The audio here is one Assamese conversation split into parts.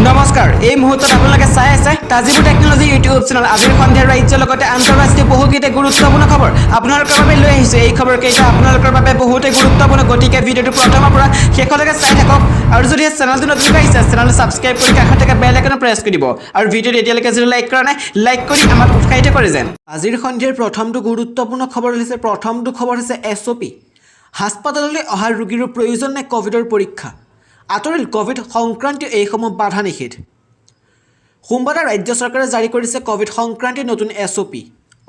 নমস্কাৰ এই মুহূৰ্তত আপোনালোকে চাই আছে তাজিবু টেকনলজি ইউটিউব চেনেল আজিৰ সন্ধিয়াৰ ৰাজ্যৰ লগতে আন্তঃৰাষ্ট্ৰীয় বহুকেইটা গুৰুত্বপূৰ্ণ খবৰ আপোনালোকৰ বাবে লৈ আহিছে এই খবৰকেইটা আপোনালোকৰ বাবে বহুতে গুৰুত্বপূৰ্ণ গতিকে ভিডিঅ'টো প্ৰথমৰ পৰা শেষলৈকে চাই থাকক আৰু যদি চেনেলটো নতুন আহিছে চেনেলটো ছাবস্ক্ৰাইব কৰি কাষত থকা বেল আইকন প্ৰেছ কৰি দিব আৰু ভিডিঅ'টো এতিয়ালৈকে যদি লাইক কৰা নাই লাইক কৰি আমাক উৎসাহিত কৰে যেন আজিৰ সন্ধিয়াৰ প্ৰথমটো গুৰুত্বপূৰ্ণ খবৰ হৈছে এছঅপি হাস্পতাললৈ অহা ৰোগীৰ প্ৰয়োজন নাই কোভিডৰ পৰীক্ষা আঁতৰিল কোভিড সংক্ৰান্তীয় এইসমূহ বাধা নিষেধ সোমবাৰে ৰাজ্য চৰকাৰে জাৰি কৰিছে কোভিড সংক্ৰান্তীয় নতুন এছঅপি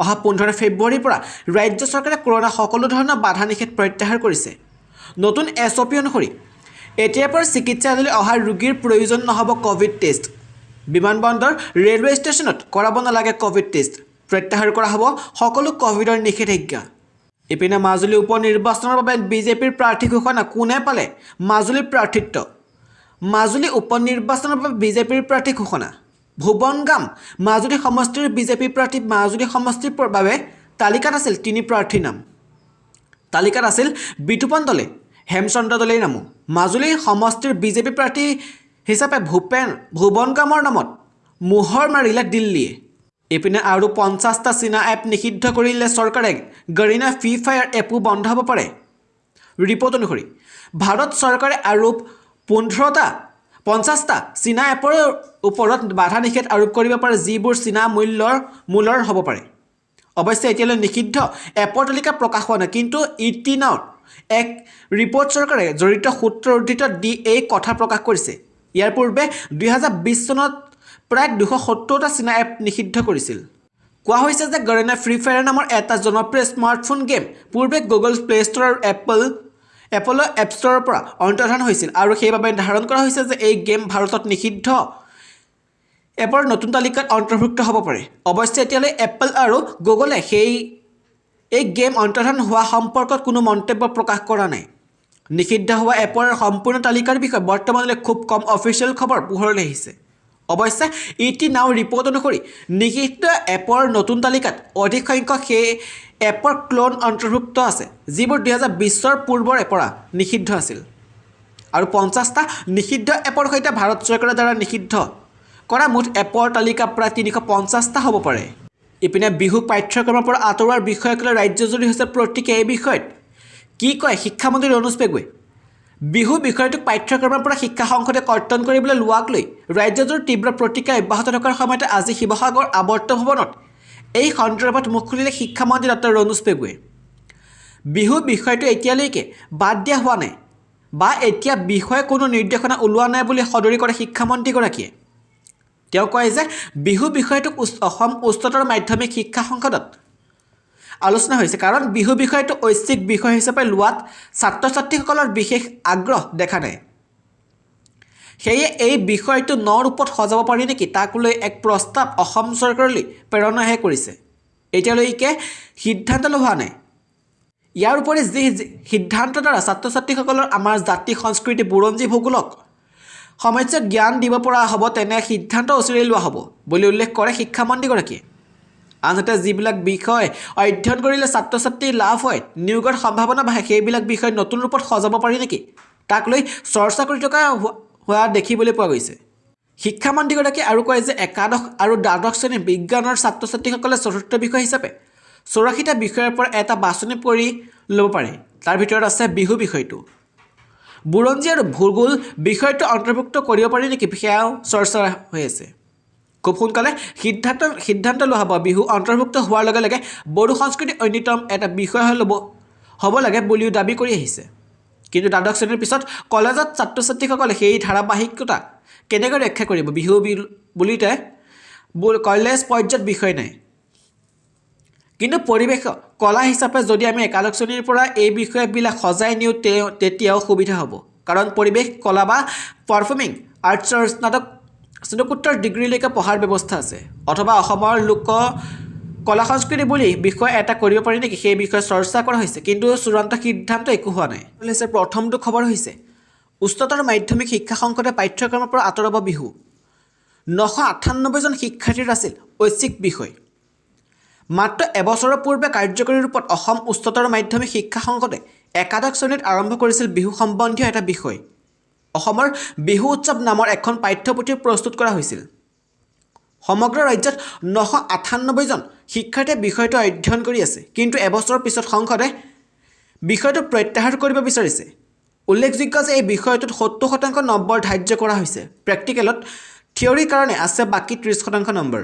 অহা 15 ফেব্ৰুৱাৰীৰ পৰা ৰাজ্য চৰকাৰে কৰোনা সকলো ধৰণৰ বাধা নিষেধ প্ৰত্যাহাৰ কৰিছে নতুন এছঅপি অনুসৰি এতিয়াৰ পৰা চিকিৎসালয়লৈ অহা ৰোগীৰ প্ৰয়োজন নহ'ব কোভিড টেষ্ট বিমানবন্দৰ ৰেলৱে ষ্টেচনত কৰাব নালাগে কোভিড টেষ্ট প্ৰত্যাহাৰ কৰা হ'ব সকলো কোভিডৰ নিষেধাজ্ঞা ইপিনে মাজুলী উপনিৰ্বাচনৰ বাবে বিজেপিৰ প্ৰাৰ্থী ঘোষণা কোনে পালে মাজুলীৰ প্ৰাৰ্থিত্ব মাজুলী উপনিৰ্বাচনৰ বাবে বিজেপিৰ প্ৰাৰ্থী ঘোষণা ভুৱন গাম মাজুলী সমষ্টিৰ বিজেপি প্ৰাৰ্থী মাজুলী সমষ্টিৰ বাবে তালিকাত আছিল তিনি প্ৰাৰ্থীৰ নাম তালিকাত আছিল বিতুপন দলে হেমচন্দ্ৰ দলেৰ নামো মাজুলী সমষ্টিৰ বিজেপি প্ৰাৰ্থী হিচাপে ভুৱন গামৰ নামত মোহৰ মাৰিলে দিল্লীয়ে ইপিনে আৰু 50টা চীনা এপ নিষিদ্ধ কৰিলে চৰকাৰে গৰিনা ফ্ৰী ফায়াৰ এপো বন্ধ হ'ব পাৰে ৰিপৰ্ট অনুসৰি ভাৰত চৰকাৰে আৰু 50টা চীনা এপৰ ওপৰত বাধা নিষেধ আৰোপ কৰিব পাৰে যিবোৰ চীনা মূলৰ হ'ব পাৰে অৱশ্যে এতিয়ালৈ নিষিদ্ধ এপৰ তালিকা প্ৰকাশ হোৱা নাই কিন্তু ইটিনৰ এক ৰিপৰ্ট চৰকাৰে জড়িত সূত্ৰ উদ্ধৃত দি এই কথা প্ৰকাশ কৰিছে ইয়াৰ পূৰ্বে 2020 চনত প্ৰায় 270টা চীনা এপ নিষিদ্ধ কৰিছিল কোৱা হৈছে যে গৰিনা ফ্ৰী ফায়াৰ নামৰ এটা জনপ্ৰিয় স্মাৰ্টফোন গেম পূৰ্বে গুগল প্লে ষ্ট'ৰ আৰু এপল এপ ষ্ট'ৰৰ পৰা অন্তৰ্ধান হৈছিল আৰু সেইবাবে ধাৰণ কৰা হৈছে যে এই গেম ভাৰতত নিষিদ্ধ এপৰ নতুন তালিকাত অন্তৰ্ভুক্ত হ'ব পাৰে অৱশ্যে এতিয়ালৈ এপল আৰু গুগলে এই গেম অন্তৰ্ধান হোৱা সম্পৰ্কত কোনো মন্তব্য প্ৰকাশ কৰা নাই নিষিদ্ধ হোৱা এপৰ সম্পূৰ্ণ তালিকাৰ বিষয়ে বৰ্তমানলৈ খুব কম অফিচিয়েল খবৰ পোহৰলৈ আহিছে অৱশ্যে ইটি নাও ৰিপৰ্ট অনুসৰি নিষিদ্ধ এপৰ নতুন তালিকাত অধিক সংখ্যক সেই এপৰ ক্লোন অন্তৰ্ভুক্ত আছে যিবোৰ 2020 পূৰ্বৰে পৰা নিষিদ্ধ আছিল আৰু 50টা নিষিদ্ধ এপৰ সৈতে ভাৰত চৰকাৰৰ দ্বাৰা নিষিদ্ধ কৰা মুঠ এপৰ তালিকা প্ৰায় 350টা হ'ব পাৰে ইপিনে বিহু পাঠ্যক্ৰমৰ পৰা আঁতৰোৱাৰ বিষয়ক লৈ ৰাজ্যজুৰি হৈছে প্ৰতিক্ৰিয়া এই বিষয়ত কি কয় শিক্ষামন্ত্ৰী ৰণোজ পেগুৱে বিহু বিষয়টোক পাঠ্যক্ৰমৰ পৰা শিক্ষা সংসদে কৰ্তন কৰিবলৈ লোৱাক লৈ ৰাজ্যজুৰি তীব্ৰ প্ৰতিক্ৰিয়া অব্যাহত থকাৰ সময়তে আজি শিৱসাগৰ আৱৰ্ত ভৱনত এই সন্দৰ্ভত মুখ খুলিলে শিক্ষামন্ত্ৰী ডক্টৰ ৰণোজ পেগুৱে বিহু বিষয়টো এতিয়ালৈকে বাদ দিয়া হোৱা নাই বা এতিয়া বিষয়ে কোনো নিৰ্দেশনা ওলোৱা নাই বুলি সদৰি কৰে শিক্ষামন্ত্ৰীগৰাকীয়ে তেওঁ কয় যে বিহু বিষয়টোক অসম উচ্চতৰ মাধ্যমিক শিক্ষা সংসদত আলোচনা হৈছে কাৰণ বিহু বিষয়টো ঐচ্ছিক বিষয় হিচাপে লোৱাত ছাত্ৰ ছাত্ৰীসকলৰ বিশেষ আগ্ৰহ দেখা নাই সেয়ে এই বিষয়টো ৰূপত সজাব পাৰি নেকি তাক লৈ এক প্ৰস্তাৱ অসম চৰকাৰলৈ প্ৰেৰণাহে কৰিছে এতিয়ালৈকে সিদ্ধান্ত লোৱা নাই ইয়াৰ উপৰি যি সিদ্ধান্তৰ দ্বাৰা ছাত্ৰ ছাত্ৰীসকলৰ আমাৰ জাতি সংস্কৃতি বুৰঞ্জী ভূগোলক সমস্যাত জ্ঞান দিব পৰা হ'ব তেনে সিদ্ধান্ত উচিৰি লোৱা হ'ব বুলি উল্লেখ কৰে শিক্ষামন্ত্ৰীগৰাকীয়ে আনহাতে যিবিলাক বিষয় অধ্যয়ন কৰিলে ছাত্ৰ ছাত্ৰী লাভ হয় নিয়োগৰ সম্ভাৱনা বাঢ়ে সেইবিলাক বিষয় নতুন ৰূপত সজাব পাৰি নেকি তাক লৈ চৰ্চা কৰি থকা হোৱা দেখিবলৈ পোৱা গৈছে শিক্ষামন্ত্ৰীগৰাকীয়ে আৰু কয় যে একাদশ আৰু দ্বাদশ শ্ৰেণীৰ বিজ্ঞানৰ ছাত্ৰ ছাত্ৰীসকলে চতুৰ্থ বিষয় হিচাপে 84টা বিষয়ৰ পৰা এটা বাছনি কৰি ল'ব পাৰে তাৰ ভিতৰত আছে বিহু বিষয়টো বুৰঞ্জী আৰু ভূগোল বিষয়টো অন্তৰ্ভুক্ত কৰিব পাৰি নেকি সেয়াও চৰ্চা হৈ আছে খুব সোনকালে সিদ্ধান্ত লোৱা হ'ব বিহু অন্তৰ্ভুক্ত হোৱাৰ লগে লগে বড়ো সংস্কৃতি অন্যতম এটা বিষয় হ'ব লাগে বুলিও দাবী কৰি আহিছে কিন্তু দ্বাদশ শ্ৰেণীৰ পিছত কলেজত ছাত্ৰ ছাত্ৰীসকলে সেই ধাৰাবাহিকতা কেনেকৈ ৰক্ষা কৰিব বিহু বুলিতে কলেজ পৰ্যায়ত বিষয় নাই কিন্তু পৰিৱেশ কলা হিচাপে যদি আমি একাদশ শ্ৰেণীৰ পৰা এই বিষয়বিলাক সজাই নিওঁ তেতিয়াও সুবিধা হ'ব কাৰণ পৰিৱেশ কলা বা পাৰফৰ্মিং আৰ্টছৰ স্নাতকোত্তৰ ডিগ্ৰীলৈকে পঢ়াৰ ব্যৱস্থা আছে অথবা অসমৰ লোক কলা সংস্কৃতি বুলি বিষয় এটা কৰিব পাৰি নেকি সেই বিষয়ে চৰ্চা কৰা হৈছে কিন্তু চূড়ান্ত সিদ্ধান্ত একো হোৱা নাই প্ৰথমটো খবৰ হৈছে উচ্চতৰ মাধ্যমিক শিক্ষা সংসদে পাঠ্যক্ৰমৰ পৰা আঁতৰাব বিহু 998 জন শিক্ষাৰ্থীৰ আছিল ঐচ্ছিক বিষয় মাত্ৰ এবছৰৰ পূৰ্বে কাৰ্যকৰী ৰূপত অসম উচ্চতৰ মাধ্যমিক শিক্ষা সংসদে একাদশ শ্ৰেণীত আৰম্ভ কৰিছিল বিহু সম্বন্ধীয় এটা বিষয় অসমৰ বিহু উৎসৱ নামৰ এখন পাঠ্যপুথি প্ৰস্তুত কৰা হৈছিল। সমগ্ৰ ৰাজ্যত 998 জন শিক্ষাৰ্থীয়ে বিষয়টো অধ্যয়ন কৰি আছে, কিন্তু এবছৰৰ পিছত সংসদে বিষয়টো প্ৰত্যাহাৰ কৰিব বিচাৰিছে। উল্লেখযোগ্য যে এই বিষয়টোত 70% নম্বৰ ধাৰ্য কৰা হৈছে। প্ৰেক্টিকেলত থিয়ৰীৰ কাৰণে আছে বাকী 30% নম্বৰ।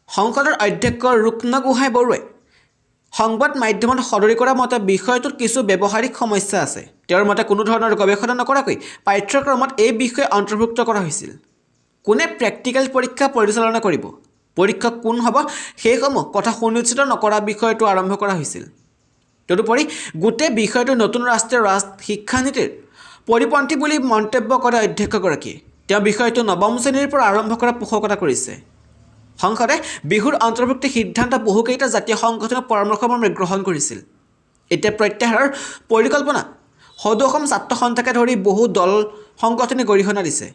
সংসদৰ অধ্যক্ষ ৰুক্ন গোহাঁই বৰুৱাই সংবাদ মাধ্যমত সদৰি কৰা মতে বিষয়টোত কিছু ব্যৱহাৰিক সমস্যা আছে। তেওঁৰ মতে কোনো ধৰণৰ গৱেষণা নকৰাকৈ পাঠ্যক্ৰমত এই বিষয় অন্তৰ্ভুক্ত কৰা হৈছিল। কোনে প্ৰেক্টিকেল পৰীক্ষা পৰিচালনা কৰিব, পৰীক্ষক কোন হ'ব, সেইসমূহ কথা সুনিশ্চিত নকৰা বিষয়টো আৰম্ভ কৰা হৈছিল। তদুপৰি গোটেই বিষয়টো নতুন ৰাষ্ট্ৰীয় শিক্ষানীতিৰ পৰিপন্থী বুলি মন্তব্য কৰে অধ্যক্ষগৰাকীয়ে। তেওঁ বিষয়টো নৱম শ্ৰেণীৰ পৰা আৰম্ভ কৰা পোষকতা কৰিছে। সংসদে বিহুৰ অন্তৰ্ভুক্তি সিদ্ধান্ত বহুকেইটা জাতীয় সংগঠনৰ পৰামৰ্শমৰ্মে গ্ৰহণ কৰিছিল। এতিয়া প্ৰত্যাহাৰৰ পৰিকল্পনা সদৌ অসম ছাত্ৰ সন্থাকে ধৰি বহু দল সংগঠনে গৰিহণা দিছে।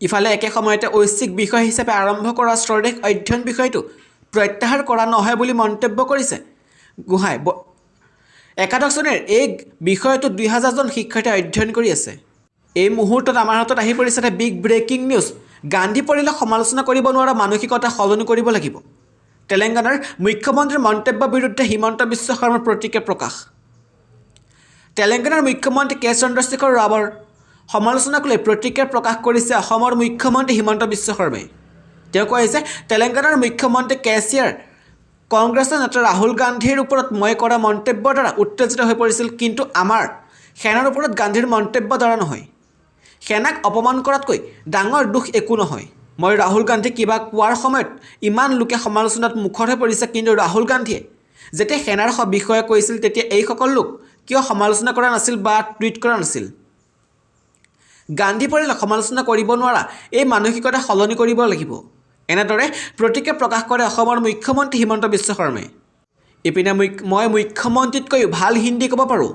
ইফালে একে সময়তে ঐচ্ছিক বিষয় হিচাপে আৰম্ভ কৰা স্বদেশ অধ্যয়ন বিষয়টো প্ৰত্যাহাৰ কৰা নহয় বুলি মন্তব্য কৰিছে গোহাঁই। একাদশ শ্ৰেণীৰ এই বিষয়টো 2000 জন শিক্ষাৰ্থীয়ে অধ্যয়ন কৰি আছে। এই মুহূৰ্তত আমাৰ হাতত আহি পৰিছে এটা বিগ ব্ৰেকিং নিউজ। গান্ধী পৰিয়ালক সমালোচনা কৰিব নোৱাৰা মানসিকতা সলনি কৰিব লাগিব। তেলেংগানাৰ মুখ্যমন্ত্ৰীৰ মন্তব্যৰ বিৰুদ্ধে হিমন্ত বিশ্ব শৰ্মাৰ প্ৰতিক্ৰিয়া প্ৰকাশ। তেলেংগানাৰ মুখ্যমন্ত্ৰী কে চন্দ্ৰশেখৰ ৰাৱৰ সমালোচনাক লৈ প্ৰতিক্ৰিয়া প্ৰকাশ কৰিছে অসমৰ মুখ্যমন্ত্ৰী হিমন্ত বিশ্ব শৰ্মাই। তেওঁ কয় যে তেলেংগানাৰ মুখ্যমন্ত্ৰী কেচিআৰ কংগ্ৰেছৰ নেতা ৰাহুল গান্ধীৰ ওপৰত মই কৰা মন্তব্যৰ দ্বাৰা উত্তেজিত হৈ পৰিছিল, কিন্তু আমাৰ সেনাৰ ওপৰত গান্ধীৰ মন্তব্যৰ দ্বাৰা নহয়। সেনাক অপমান কৰাতকৈ ডাঙৰ দুখ একো নহয়। মই ৰাহুল গান্ধীক কিবা কোৱাৰ সময়ত ইমান লোকে সমালোচনাত মুখৰ হৈ পৰিছে, কিন্তু ৰাহুল গান্ধীয়ে যেতিয়া সেনাৰ বিষয়ে কৈছিল তেতিয়া এইসকল লোক কিয় সমালোচনা কৰা নাছিল বা টুইট কৰা নাছিল? গান্ধী পৰিয়ালক সমালোচনা কৰিব নোৱাৰা এই মানসিকতা সলনি কৰিব লাগিব। এনেদৰে প্ৰতিক্ৰিয়া প্ৰকাশ কৰে অসমৰ মুখ্যমন্ত্ৰী হিমন্ত বিশ্ব শৰ্মাই। ইপিনে মই মুখ্যমন্ত্ৰীতকৈও ভাল হিন্দী ক'ব পাৰোঁ।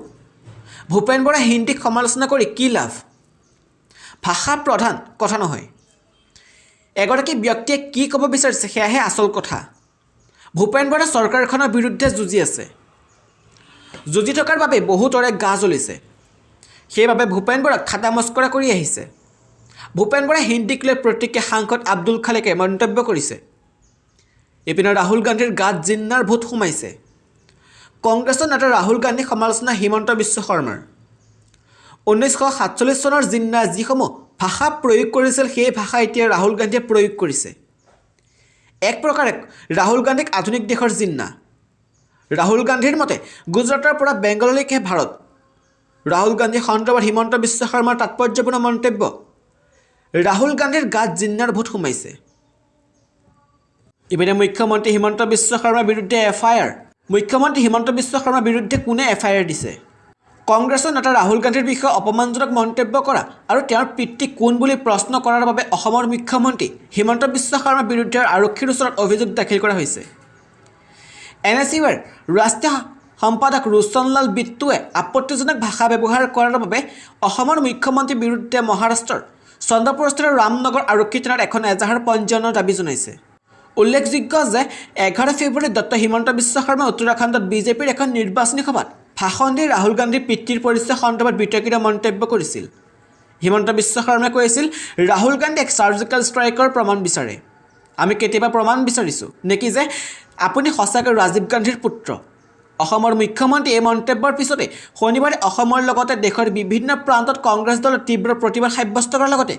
ভূপেন বৰাই হিন্দীক সমালোচনা কৰি কি লাভ? ভাষা প্ৰধান কথা নহয়, এগৰাকী ব্যক্তিয়ে কি ক'ব বিচাৰিছে সেয়াহে আচল কথা। ভূপেন বৰাই চৰকাৰখনৰ বিৰুদ্ধে যুঁজি আছে। যুঁজি থকাৰ বাবে বহুতৰে গা জ্বলিছে। সেইবাবে ভূপেন বৰাক ঠাট্টা মস্কৰা কৰি আহিছে। ভূপেন বৰাই হিন্দীক লৈ প্ৰতিক্ৰিয়া সাংসদ আব্দুল খালেকে মন্তব্য কৰিছে। ইপিনে ৰাহুল গান্ধীৰ গাত জিন্নাৰ ভূত সোমাইছে। কংগ্ৰেছৰ নেতা ৰাহুল গান্ধীৰ সমালোচনা হিমন্ত বিশ্ব শৰ্মাৰ। 1947 চনৰ জিন্না যিসমূহ ভাষা প্ৰয়োগ কৰিছিল সেই ভাষা এতিয়া ৰাহুল গান্ধীয়ে প্ৰয়োগ কৰিছে। এক প্ৰকাৰে ৰাহুল গান্ধীক আধুনিক দেশৰ জিন্না। ৰাহুল গান্ধীৰ মতে গুজৰাটৰ পৰা বেংগললৈকে ভাৰত। ৰাহুল গান্ধী সন্দৰ্ভত হিমন্ত বিশ্ব শৰ্মাৰ তাৎপৰ্যপূৰ্ণ মন্তব্য। ৰাহুল গান্ধীৰ গাত জিন্নাৰ ভূত সোমাইছে। ইপিনে মুখ্যমন্ত্ৰী হিমন্ত বিশ্ব শৰ্মাৰ বিৰুদ্ধে FIR। মুখ্যমন্ত্ৰী হিমন্ত বিশ্ব শৰ্মাৰ বিৰুদ্ধে কোনে FIR দিছে? কংগ্ৰেছৰ নেতা ৰাহুল গান্ধীৰ বিষয়ে অপমানজনক মন্তব্য কৰা আৰু তেওঁৰ পিতৃ কোন বুলি প্ৰশ্ন কৰাৰ বাবে অসমৰ মুখ্যমন্ত্ৰী হিমন্ত বিশ্ব শৰ্মাৰ বিৰুদ্ধে আৰক্ষীৰ ওচৰত অভিযোগ দাখিল কৰা হৈছে। NSUৰ ৰাষ্ট্ৰীয় সম্পাদক ৰোচনলাল বিট্টুৱে আপত্তিজনক ভাষা ব্যৱহাৰ কৰাৰ বাবে অসমৰ মুখ্যমন্ত্ৰীৰ বিৰুদ্ধে মহাৰাষ্ট্ৰৰ চন্দ্ৰপুৰস্থিত ৰামনগৰ আৰক্ষী থানাত এখন এজাহাৰ পঞ্জীয়নৰ দাবী জনাইছে। উল্লেখযোগ্য যে 11 ফেব্ৰুৱাৰীত ডক্টৰ হিমন্ত বিশ্ব শৰ্মাই উত্তৰাখণ্ডত বিজেপিৰ এখন নিৰ্বাচনী সভাত ভাষণ দি ৰাহুল গান্ধীৰ পিতৃৰ পৰিচয় সন্দৰ্ভত বিতৰ্কিত মন্তব্য কৰিছিল। হিমন্ত বিশ্ব শৰ্মাই কৈছিল ৰাহুল গান্ধীয়ে চাৰ্জিকেল ষ্ট্ৰাইকৰ প্ৰমাণ বিচাৰে। আমি কেতিয়াবা প্ৰমাণ বিচাৰিছোঁ নেকি যে আপুনি সঁচাকৈ ৰাজীৱ গান্ধীৰ পুত্ৰ? অসমৰ মুখ্যমন্ত্ৰী এই মন্তব্যৰ পিছতে শনিবাৰে অসমৰ লগতে দেশৰ বিভিন্ন প্ৰান্তত কংগ্ৰেছ দলৰ তীব্ৰ প্ৰতিবাদ সাব্যস্ত কৰাৰ লগতে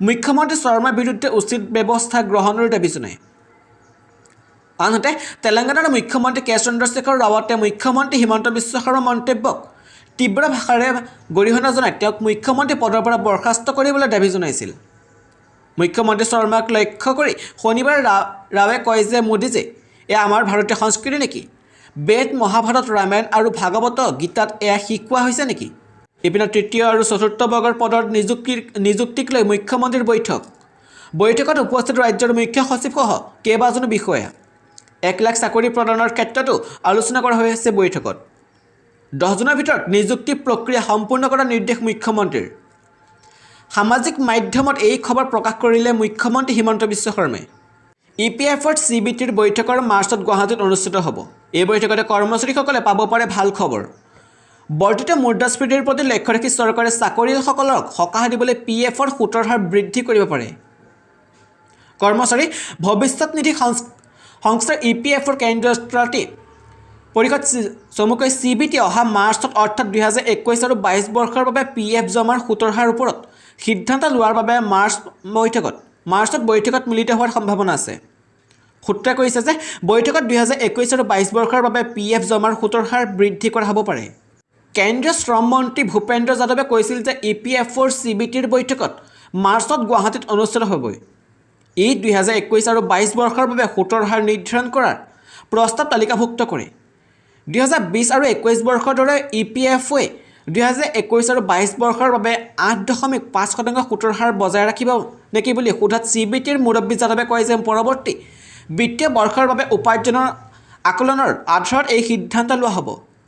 মুখ্যমন্ত্ৰী শৰ্মাৰ বিৰুদ্ধে উচিত ব্যৱস্থা গ্ৰহণৰ দাবী জনায়। আনহাতে তেলেংগানাৰ মুখ্যমন্ত্ৰী কে চন্দ্ৰশেখৰ ৰাৱতে মুখ্যমন্ত্ৰী হিমন্ত বিশ্ব শৰ্মাৰ মন্তব্যক তীব্ৰ ভাষাৰে গৰিহণা জনাই তেওঁক মুখ্যমন্ত্ৰী পদৰ পৰা বৰ্খাস্ত কৰিবলৈ দাবী জনাইছিল। মুখ্যমন্ত্ৰী শৰ্মাক লক্ষ্য কৰি শনিবাৰে ৰাৱে কয় যে মোদীজী এয়া আমাৰ ভাৰতীয় সংস্কৃতি নেকি? বেদ মহাভাৰত ৰামায়ণ আৰু ভাগৱত গীতাত এয়া শিকোৱা হৈছে নেকি? ইপিনে তৃতীয় আৰু চতুৰ্থ বৰ্গৰ পদৰ নিযুক্তিক লৈ মুখ্যমন্ত্ৰীৰ বৈঠকত উপস্থিত ৰাজ্যৰ মুখ্য সচিবসহ কেইবাজনো বিষয়া। 1 লাখ চাকৰি প্ৰদানৰ ক্ষেত্ৰতো আলোচনা কৰা হৈছে বৈঠকত। 10 জনৰ ভিতৰত নিযুক্তি প্ৰক্ৰিয়া সম্পূৰ্ণ কৰাৰ নিৰ্দেশ মুখ্যমন্ত্ৰীৰ। সামাজিক মাধ্যমত এই খবৰ প্ৰকাশ কৰিলে মুখ্যমন্ত্ৰী হিমন্ত বিশ্ব শৰ্মাই। EPFৰ CBTৰ বৈঠকৰ মাৰ্চত গুৱাহাটীত অনুষ্ঠিত হ'ব। এই বৈঠকতে কৰ্মচাৰীসকলে পাব পাৰে ভাল খবৰ। বৰ্ধিত মুদ্ৰাস্ফীতিৰ প্ৰতি লক্ষ্য ৰাখি চৰকাৰে চাকৰিয়ালসকলক সকাহ দিবলৈ PFৰ সুতৰ হাৰ বৃদ্ধি কৰিব পাৰে। কৰ্মচাৰী ভৱিষ্যত নিধি সংস্থাৰ EPFৰ কেন্দ্ৰীয় পৰিষদ চমুকৈ CBT অহা মাৰ্চত অৰ্থাৎ 2021 আৰু 22 বৰ্ষৰ বাবে PF জমাৰ সুতৰ হাৰ ওপৰত সিদ্ধান্ত লোৱাৰ বাবে মাৰ্চত বৈঠকত মিলিত হোৱাৰ সম্ভাৱনা আছে। সূত্ৰই কৈছে যে বৈঠকত 2021 আৰু 22 বৰ্ষৰ বাবে PF জমাৰ সুতৰ হাৰ বৃদ্ধি কৰা হ'ব পাৰে। কেন্দ্ৰীয় শ্ৰম মন্ত্ৰী ভূপেন্দ্ৰ যাদৱে কৈছিল যে EPFৰ CBTৰ বৈঠকত মাৰ্চত গুৱাহাটীত অনুষ্ঠিত হ'বই। ই 2021 আৰু 22 বৰ্ষৰ বাবে সুতৰ হাৰ নিৰ্ধাৰণ কৰাৰ প্ৰস্তাৱ তালিকাভুক্ত কৰে। 2020 আৰু 21 বৰ্ষৰ দৰে EPFই 2021 আৰু 22 বৰ্ষৰ বাবে 8.5% সুতৰ হাৰ বজাই ৰাখিব নেকি বুলি সোধাত CBTৰ মুৰব্বী যাদৱে কয় যে পৰৱৰ্তী বিত্তীয় বৰ্ষৰ বাবে উপাৰ্জনৰ আকলনৰ আধাৰত এই সিদ্ধান্ত লোৱা হ'ব।